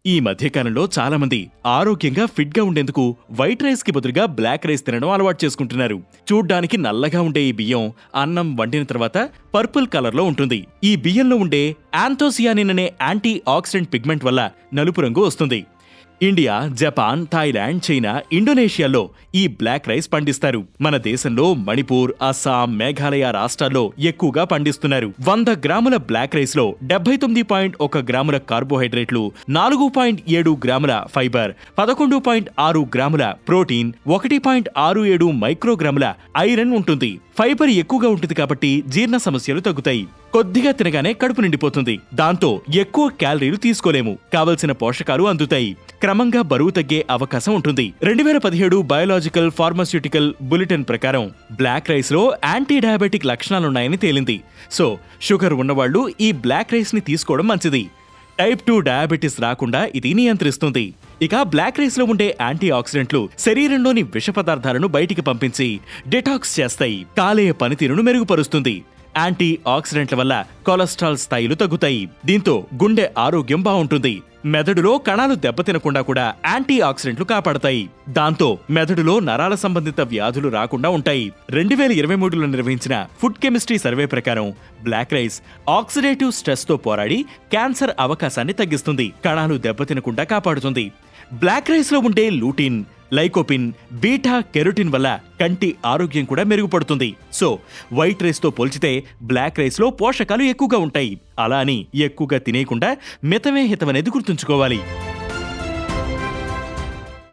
ఈ మధ్యకాలంలో చాలా మంది ఆరోగ్యంగా ఫిట్ గా ఉండేందుకు వైట్ రైస్ కి బదులుగా బ్లాక్ రైస్ తినడం అలవాటు చేసుకుంటున్నారు. చూడ్డానికి నల్లగా ఉండే ఈ బియ్యం అన్నం వండిన తర్వాత పర్పుల్ కలర్ లో ఉంటుంది. ఈ బియ్యంలో ఉండే యాంథోసియానిన్ అనే యాంటీ ఆక్సిడెంట్ పిగ్మెంట్ వల్ల నలుపు రంగు వస్తుంది. ఇండియా, జపాన్, థాయిలాండ్, చైనా, ఇండోనేషియాలో ఈ బ్లాక్ రైస్ పండిస్తారు. మన దేశంలో మణిపూర్, అస్సాం, మేఘాలయ రాష్ట్రాల్లో ఎక్కువగా పండిస్తున్నారు. 100 గ్రాముల బ్లాక్ రైస్ లో 79.1 గ్రాముల కార్బోహైడ్రేట్లు, 4.7 గ్రాముల ఫైబర్, 11.6 గ్రాముల ప్రోటీన్, 1.67 మైక్రోగ్రాముల ఐరన్ ఉంటుంది. ఫైబర్ ఎక్కువగా ఉంటుంది కాబట్టి జీర్ణ సమస్యలు తగ్గుతాయి. కొద్దిగా తినగానే కడుపు నిండిపోతుంది. దాంతో ఎక్కువ క్యాలరీలు తీసుకోలేము. కావలసిన పోషకాలు అందుతాయి. క్రమంగా బరువు తగ్గే అవకాశం ఉంటుంది. 2017 బయోలాజికల్ ఫార్మాస్యూటికల్ బులెటిన్ ప్రకారం బ్లాక్ రైస్ లో యాంటీ డయాబెటిక్ లక్షణాలున్నాయని తేలింది. సో షుగర్ ఉన్నవాళ్లు ఈ బ్లాక్ రైస్ ని తీసుకోవడం మంచిది. టైప్ 2 డయాబెటిస్ రాకుండా ఇది నియంత్రిస్తుంది. ఇక బ్లాక్ రైస్ లో ఉండే యాంటీ ఆక్సిడెంట్లు శరీరంలోని విష పదార్థాలను బయటికి పంపించి డిటాక్స్ చేస్తాయి. కాలేయ పనితీరును మెరుగుపరుస్తుంది. యాంటీ ఆక్సిడెంట్ల వల్ల కొలెస్ట్రాల్ స్థాయిలు తగ్గుతాయి. దీంతో గుండె ఆరోగ్యం బాగుంటుంది. మెదడులో కణాలు దెబ్బతినకుండా కూడా యాంటీ ఆక్సిడెంట్లు కాపాడతాయి. దాంతో మెదడులో నరాల సంబంధిత వ్యాధులు రాకుండా ఉంటాయి. 2023లో నిర్వహించిన ఫుడ్ కెమిస్ట్రీ సర్వే ప్రకారం బ్లాక్ రైస్ ఆక్సిడేటివ్ స్ట్రెస్ తో పోరాడి క్యాన్సర్ అవకాశాన్ని తగ్గిస్తుంది. కణాలు దెబ్బతినకుండా కాపాడుతుంది. బ్లాక్ రైస్ లో ఉండే లూటిన్, లైకోపిన్, బీటా కెరోటిన్ వల్ల కంటి ఆరోగ్యం కూడా మెరుగుపడుతుంది. సో వైట్ రైస్ తో పోల్చితే బ్లాక్ రైస్ లో పోషకాలు ఎక్కువగా ఉంటాయి. అలా అని ఎక్కువగా తినేయకుండా మితమే హితమనేది గుర్తుంచుకోవాలి.